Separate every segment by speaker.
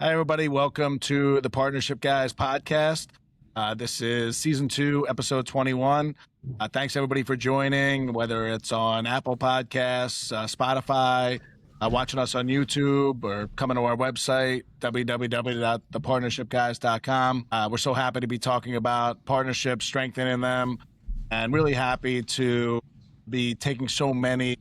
Speaker 1: Hi, everybody. Welcome to the Partnership Guys podcast. This is season 2, episode 21. Thanks, everybody, for joining, whether it's on Apple Podcasts, Spotify, watching us on YouTube, or coming to our website, www.thepartnershipguys.com. We're so happy to be talking about partnerships, strengthening them, and really happy to be taking so many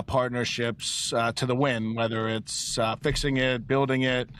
Speaker 1: partnerships to the win, whether it's fixing it, building it,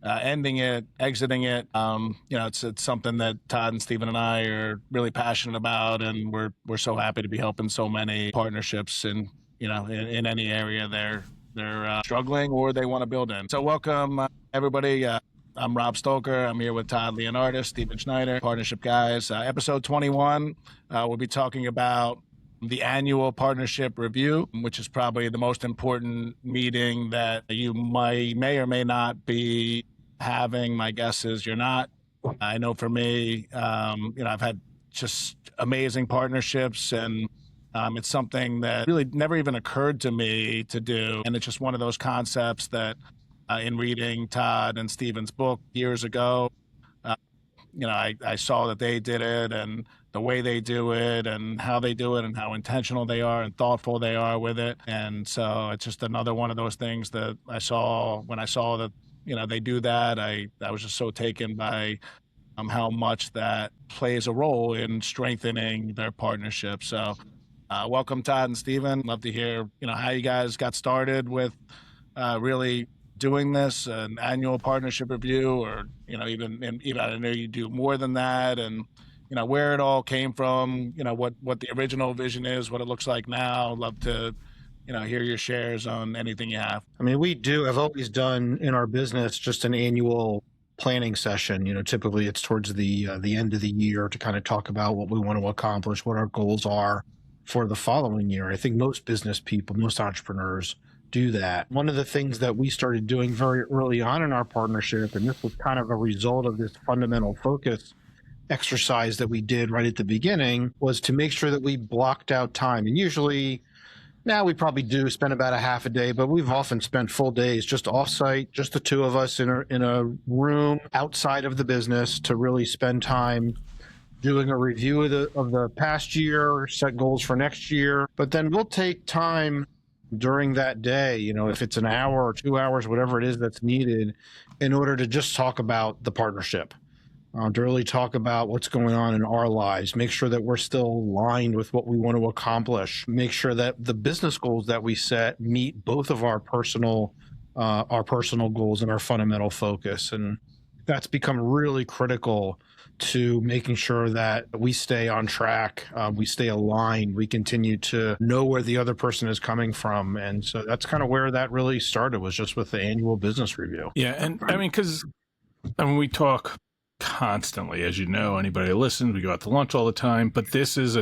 Speaker 1: ending it, exiting it. It's something that Todd and Stephen and I are really passionate about, and we're so happy to be helping so many partnerships in any area they're struggling or they want to build in. So welcome everybody. I'm Rob Stoker. I'm here with Todd Leonardis, Stephen Schneider, Partnership Guys. Episode 21. We'll be talking about the annual partnership review, which is probably the most important meeting that you may or may not be having. My guess is you're not. I know for me, I've had just amazing partnerships, and it's something that really never even occurred to me to do. And it's just one of those concepts that in reading Todd and Stephen's book years ago, I saw that they did it, and the way they do it and how they do it and how intentional they are and thoughtful they are with it. And so it's just another one of those things that I saw when I saw that, they do that. I was just so taken by how much that plays a role in strengthening their partnership. So welcome, Todd and Stephen. Love to hear, how you guys got started with really doing this, an annual partnership review, or, even I know you do more than that, and, where it all came from, what the original vision is, what it looks like now. Love to, hear your shares on anything you have.
Speaker 2: I mean, I've always done in our business just an annual planning session. Typically it's towards the end of the year to kind of talk about what we want to accomplish, what our goals are for the following year. I think most business people, most entrepreneurs do that. One of the things that we started doing very early on in our partnership, and this was kind of a result of this fundamental focus exercise that we did right at the beginning, was to make sure that we blocked out time. And usually now we probably do spend about a half a day, but we've often spent full days just offsite, just the two of us in a room outside of the business to really spend time doing a review of the past year, set goals for next year. But then we'll take time during that day, if it's an hour or 2 hours, whatever it is that's needed, in order to just talk about the partnership, to really talk about what's going on in our lives, make sure that we're still aligned with what we want to accomplish, make sure that the business goals that we set meet both of our personal goals and our fundamental focus. And that's become really critical to making sure that we stay on track, we stay aligned, we continue to know where the other person is coming from. And so that's kind of where that really started, was just with the annual business review.
Speaker 3: Yeah. And I mean, because we talk constantly, as you know, anybody who listens, we go out to lunch all the time, but this is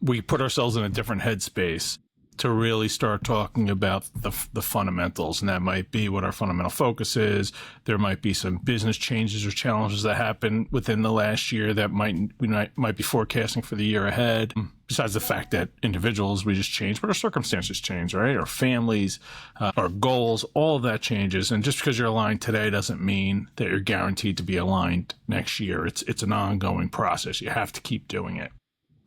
Speaker 3: we put ourselves in a different headspace to really start talking about the fundamentals. And that might be what our fundamental focus is. There might be some business changes or challenges that happen within the last year that we might be forecasting for the year ahead. Besides the fact that individuals, we just change, but our circumstances change, right? Our families, our goals, all of that changes. And just because you're aligned today doesn't mean that you're guaranteed to be aligned next year. It's an ongoing process. You have to keep doing it.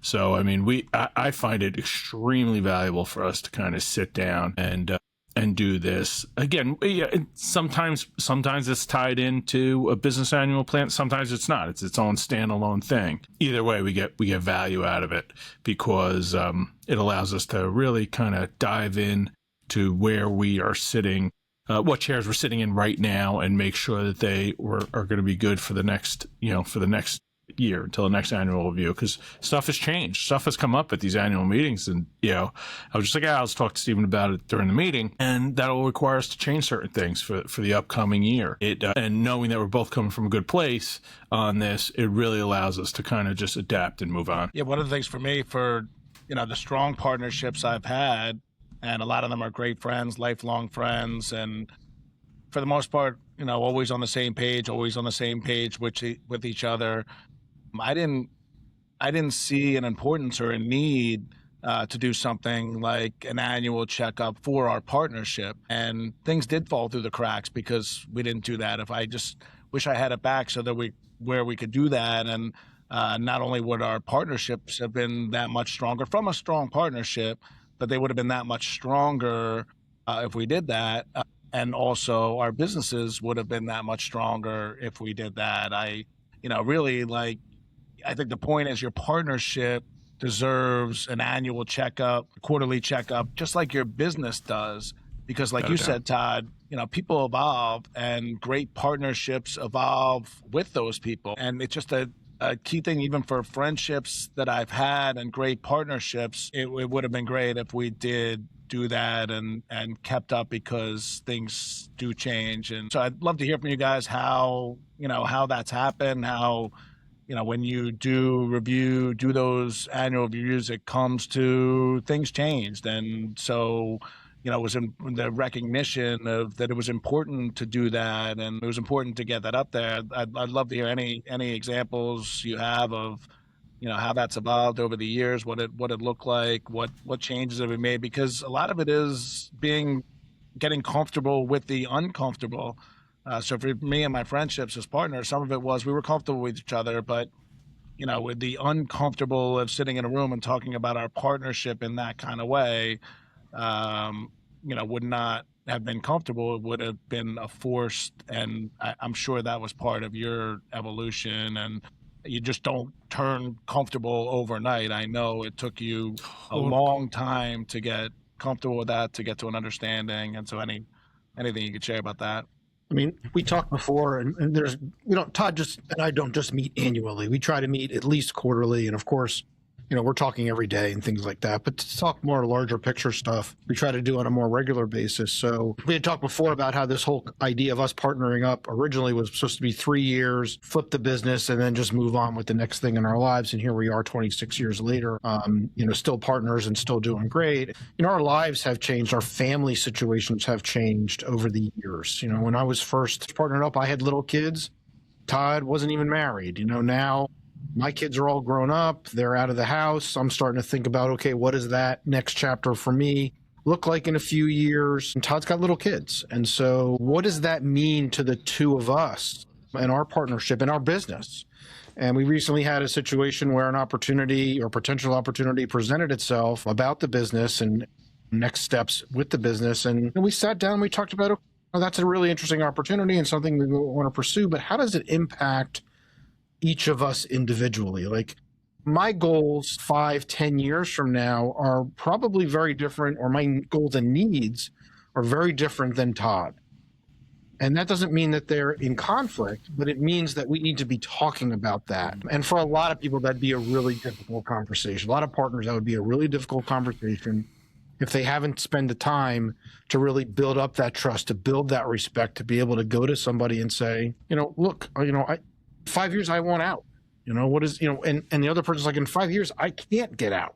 Speaker 3: So, I mean, I find it extremely valuable for us to kind of sit down and do this. Again, sometimes it's tied into a business annual plan. Sometimes it's not. It's its own standalone thing. Either way, we get value out of it, because it allows us to really kind of dive in to where we are sitting, what chairs we're sitting in right now, and make sure that they are going to be good for the next year, until the next annual review, because stuff has changed. Stuff has come up at these annual meetings, and I was just like, let's talk to Stephen about it during the meeting, and that will require us to change certain things for the upcoming year. And knowing that we're both coming from a good place on this, it really allows us to kind of just adapt and move on.
Speaker 1: Yeah, one of the things for me, for the strong partnerships I've had, and a lot of them are great friends, lifelong friends, and for the most part, always on the same page with each other. I didn't see an importance or a need to do something like an annual checkup for our partnership. And things did fall through the cracks because we didn't do that. If I just wish I had it back so that where we could do that. And not only would our partnerships have been that much stronger from a strong partnership, but they would have been that much stronger if we did that. And also our businesses would have been that much stronger if we did that. Really, like, I think the point is your partnership deserves an annual checkup, quarterly checkup, just like your business does. Because like you said, Todd, people evolve and great partnerships evolve with those people. And it's just a key thing, even for friendships that I've had and great partnerships, it would have been great if we did do that and kept up, because things do change. And so I'd love to hear from you guys how that's happened, how, when you do those annual reviews, it comes to things changed. And so, it was in the recognition of that it was important to do that, and it was important to get that up there. I'd love to hear any examples you have of, how that's evolved over the years, what it looked like, what changes have been made, because a lot of it is getting comfortable with the uncomfortable. So for me and my friendships as partners, some of it was we were comfortable with each other, but with the uncomfortable of sitting in a room and talking about our partnership in that kind of way, would not have been comfortable. It would have been a forced, and I'm sure that was part of your evolution. And you just don't turn comfortable overnight. I know it took you a long time to get comfortable with that, to get to an understanding. And so anything you could share about that?
Speaker 2: I mean, we talked before, and Todd and I don't just meet annually. We try to meet at least quarterly. And of course, we're talking every day and things like that. But to talk more larger picture stuff, we try to do on a more regular basis. So we had talked before about how this whole idea of us partnering up originally was supposed to be 3 years, flip the business, and then just move on with the next thing in our lives. And here we are 26 years later, still partners and still doing great. Our lives have changed. Our family situations have changed over the years. When I was first partnered up, I had little kids. Todd wasn't even married. Now my kids are all grown up. They're out of the house. I'm starting to think about, okay, what does that next chapter for me look like in a few years? And Todd's got little kids. And so what does that mean to the two of us and our partnership and our business? And we recently had a situation where an opportunity or potential opportunity presented itself about the business and next steps with the business. And we sat down and we talked about, oh, that's a really interesting opportunity and something we want to pursue, but how does it impact each of us individually? Like, my goals 5-10 years from now are probably very different, or my goals and needs are very different than Todd. And that doesn't mean that they're in conflict, but it means that we need to be talking about that. And for a lot of people, that'd be a really difficult conversation. A lot of partners, that would be a really difficult conversation if they haven't spent the time to really build up that trust, to build that respect, to be able to go to somebody and say, look, 5 years, I want out. What is, and the other person's like, in 5 years, I can't get out.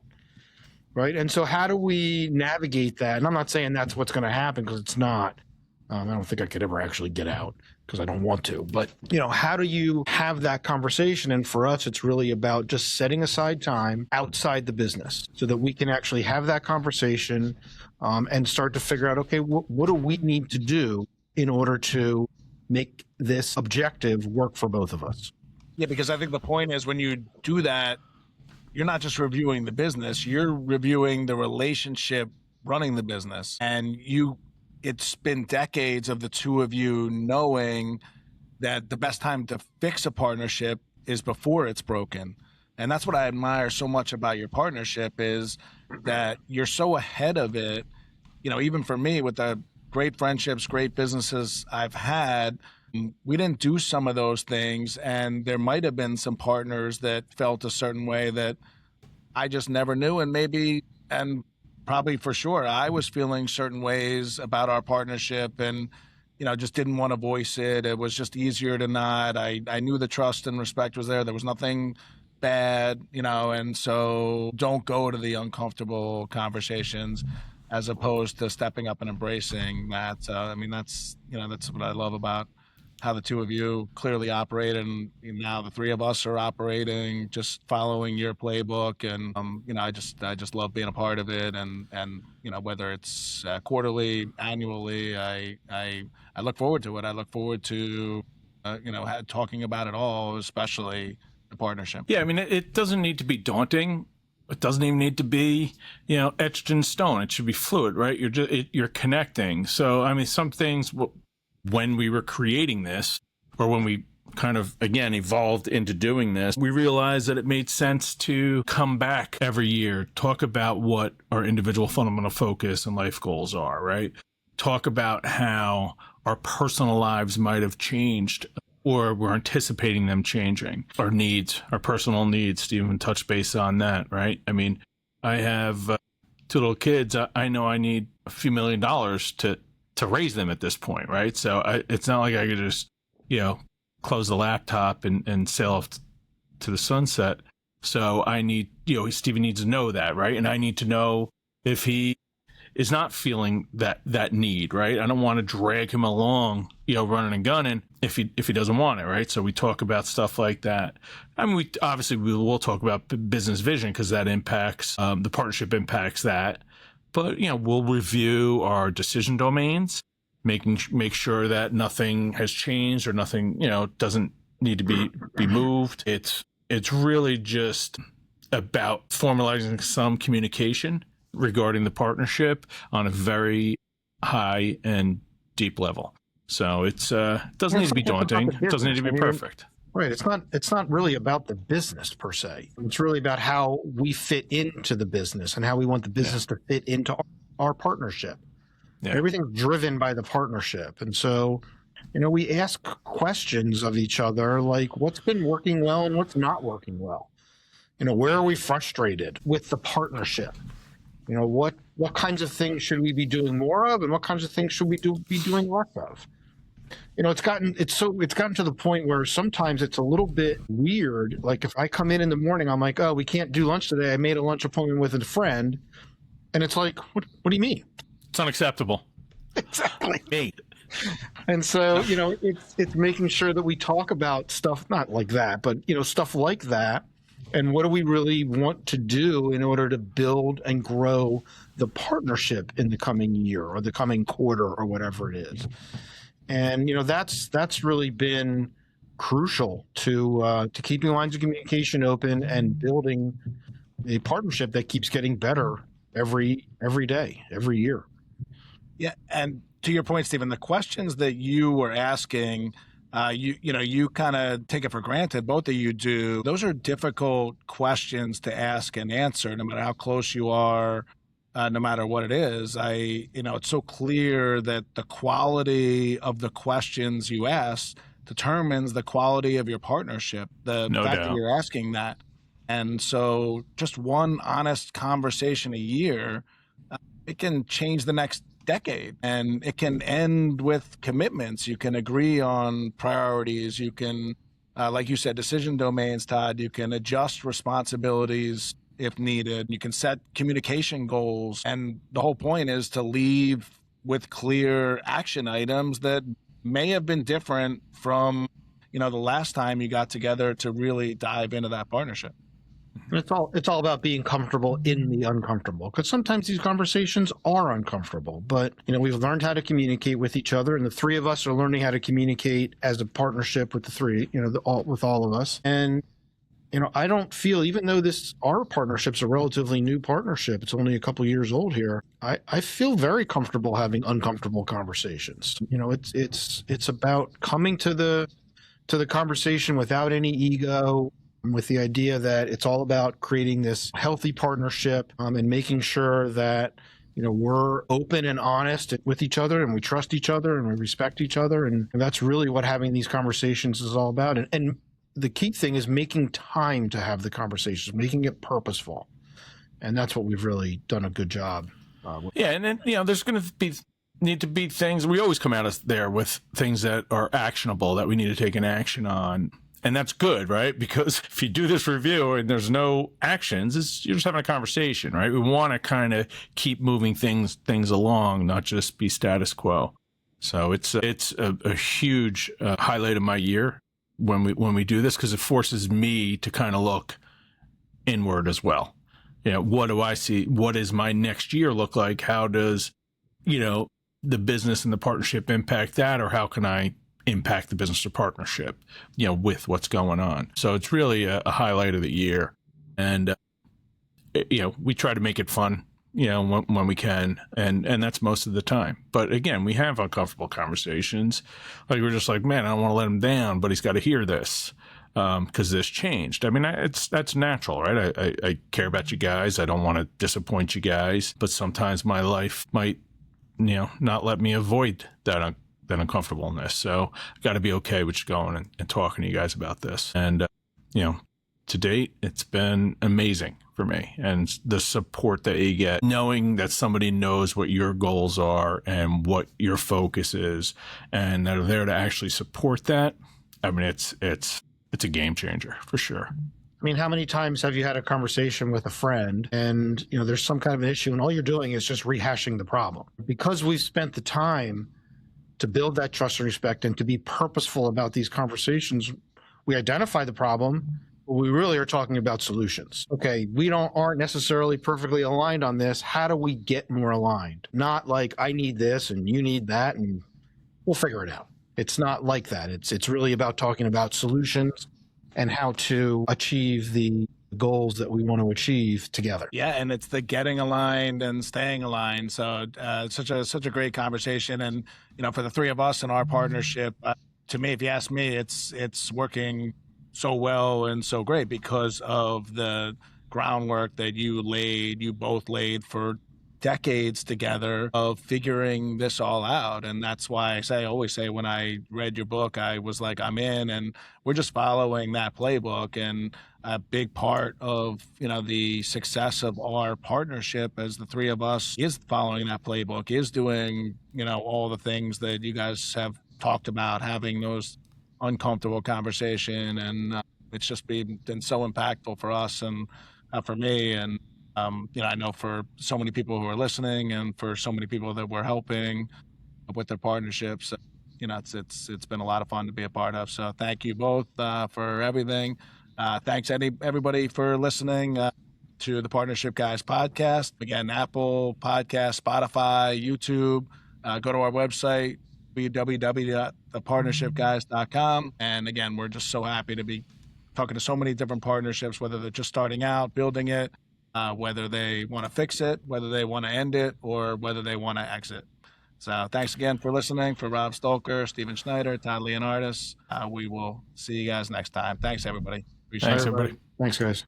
Speaker 2: Right. And so how do we navigate that? And I'm not saying that's what's going to happen, because it's not. I don't think I could ever actually get out, because I don't want to. But, how do you have that conversation? And for us, it's really about just setting aside time outside the business so that we can actually have that conversation and start to figure out, okay, what do we need to do in order to make this objective work for both of us?
Speaker 1: Yeah, because I think the point is, when you do that, you're not just reviewing the business, you're reviewing the relationship running the business. And it's been decades of the two of you knowing that the best time to fix a partnership is before it's broken. And that's what I admire so much about your partnership, is that you're so ahead of it. Even for me, with the great friendships, great businesses I've had, we didn't do some of those things. And there might have been some partners that felt a certain way that I just never knew. And probably for sure, I was feeling certain ways about our partnership and, just didn't want to voice it. It was just easier to not. I knew the trust and respect was there. There was nothing bad, and so don't go to the uncomfortable conversations as opposed to stepping up and embracing that. That's what I love about how the two of you clearly operate, and now the three of us are operating, just following your playbook. And I just love being a part of it. And whether it's quarterly, annually, I look forward to it. I look forward to talking about it all, especially the partnership.
Speaker 3: Yeah, I mean, it doesn't need to be daunting. It doesn't even need to be, etched in stone. It should be fluid, right? You're connecting. So, I mean, some things when we were creating this, or when we kind of, again, evolved into doing this, we realized that it made sense to come back every year, talk about what our individual fundamental focus and life goals are, right? Talk about how our personal lives might have changed, or we're anticipating them changing. Our needs, our personal needs, to even touch base on that, right? I mean, I have two little kids. I know I need a few $1 million to raise them at this point, right? So it's not like I could just, close the laptop and sail off to the sunset. So I need, Stephen needs to know that, right? And I need to know if he is not feeling that need, right? I don't want to drag him along, running and gunning if he doesn't want it, right? So we talk about stuff like that. I mean, we will talk about business vision, because that impacts the partnership impacts that. But we'll review our decision domains, make sure that nothing has changed or nothing doesn't need to be moved. It's really just about formalizing some communication regarding the partnership on a very high and deep level. So it doesn't need to be daunting. It doesn't need to be perfect.
Speaker 2: Right. It's not really about the business per se. It's really about how we fit into the business and how we want the business to fit into our partnership. Yeah. Everything's driven by the partnership. And so, we ask questions of each other, like what's been working well and what's not working well. Where are we frustrated with the partnership? What kinds of things should we be doing more of, and what kinds of things should we be doing less of? It's gotten to the point where sometimes it's a little bit weird. Like if I come in the morning, I'm like, oh, we can't do lunch today. I made a lunch appointment with a friend. And it's like, what do you mean?
Speaker 3: It's unacceptable.
Speaker 2: Exactly. Me. And so, it's making sure that we talk about stuff, not like that, but, stuff like that. And what do we really want to do in order to build and grow the partnership in the coming year or the coming quarter or whatever it is? And, that's really been crucial to keeping lines of communication open and building a partnership that keeps getting better every day, every year.
Speaker 1: Yeah. And to your point, Stephen, the questions that you were asking, you kind of take it for granted. Both of you do. Those are difficult questions to ask and answer, no matter how close you are, no matter what it is. It's so clear that the quality of the questions you ask determines the quality of your partnership. The fact that you're asking that. And so just one honest conversation a year, it can change the next decade, and it can end with commitments. You can agree on priorities. You can, like you said, decision domains, Todd. You can adjust responsibilities if needed. You can set communication goals. And the whole point is to leave with clear action items that may have been different from, the last time you got together to really dive into that partnership.
Speaker 2: It's all about being comfortable in the uncomfortable, because sometimes these conversations are uncomfortable, but we've learned how to communicate with each other, and the three of us are learning how to communicate as a partnership with the three, with all of us. And I don't feel, even though our partnership's a relatively new partnership, it's only a couple years old here, I feel very comfortable having uncomfortable conversations. It's about coming to the conversation without any ego, with the idea that it's all about creating this healthy partnership, and making sure that we're open and honest with each other, and we trust each other, and we respect each other, and that's really what having these conversations is all about. And the key thing is making time to have the conversations, making it purposeful, and that's what we've really done a good job with.
Speaker 3: Yeah, and then there's going to need to be things. We always come out of there with things that are actionable that we need to take an action on. And that's good, right? Because if you do this review and there's no actions, you're just having a conversation, right? We want to kind of keep moving things along, not just be status quo. So it's a huge highlight of my year when we do this, because it forces me to kind of look inward as well. What do I see? What does my next year look like? How does, the business and the partnership impact that, or how can I impact the business or partnership, with what's going on? So it's really a highlight of the year. And, we try to make it fun, when we can. And that's most of the time. But again, we have uncomfortable conversations. Like, we're just like, man, I don't want to let him down, but he's got to hear this. Because this changed. I mean, that's natural, right? I care about you guys. I don't want to disappoint you guys, but sometimes my life might, not let me avoid that uncomfortableness. So I got to be okay with just going and talking to you guys about this. And, to date, it's been amazing for me. And the support that you get, knowing that somebody knows what your goals are and what your focus is, and that are there to actually support that. I mean, it's a game changer for sure.
Speaker 2: I mean, how many times have you had a conversation with a friend and, there's some kind of an issue and all you're doing is just rehashing the problem? Because we've spent the time to build that trust and respect and to be purposeful about these conversations, we identify the problem, but we really are talking about solutions. Okay, we aren't necessarily perfectly aligned on this. How do we get more aligned? Not like I need this and you need that and we'll figure it out. It's not like that. It's really about talking about solutions and how to achieve the goals that we want to achieve together.
Speaker 1: Yeah, and it's the getting aligned and staying aligned. So such a great conversation. And for the three of us in our partnership, to me, if you ask me, it's working so well and so great because of the groundwork that you both laid for decades together of figuring this all out. And that's why I always say when I read your book, I was like, I'm in, and we're just following that playbook. And a big part of, the success of our partnership as the three of us is following that playbook, is doing, all the things that you guys have talked about, having those uncomfortable conversation. And it's just been so impactful for us and for me. And I know for so many people who are listening and for so many people that we're helping with their partnerships, it's been a lot of fun to be a part of. So thank you both for everything. Thanks everybody for listening to the Partnership Guys podcast. Again, Apple Podcast, Spotify, YouTube. Go to our website, www.thepartnershipguys.com. And again, we're just so happy to be talking to so many different partnerships, whether they're just starting out, building it, whether they want to fix it, whether they want to end it, or whether they want to exit. So thanks again for listening. For Rob Stolker, Steven Schneider, Todd Leonardis, we will see you guys next time. Thanks, everybody.
Speaker 3: Thanks, everybody.
Speaker 2: Thanks, guys.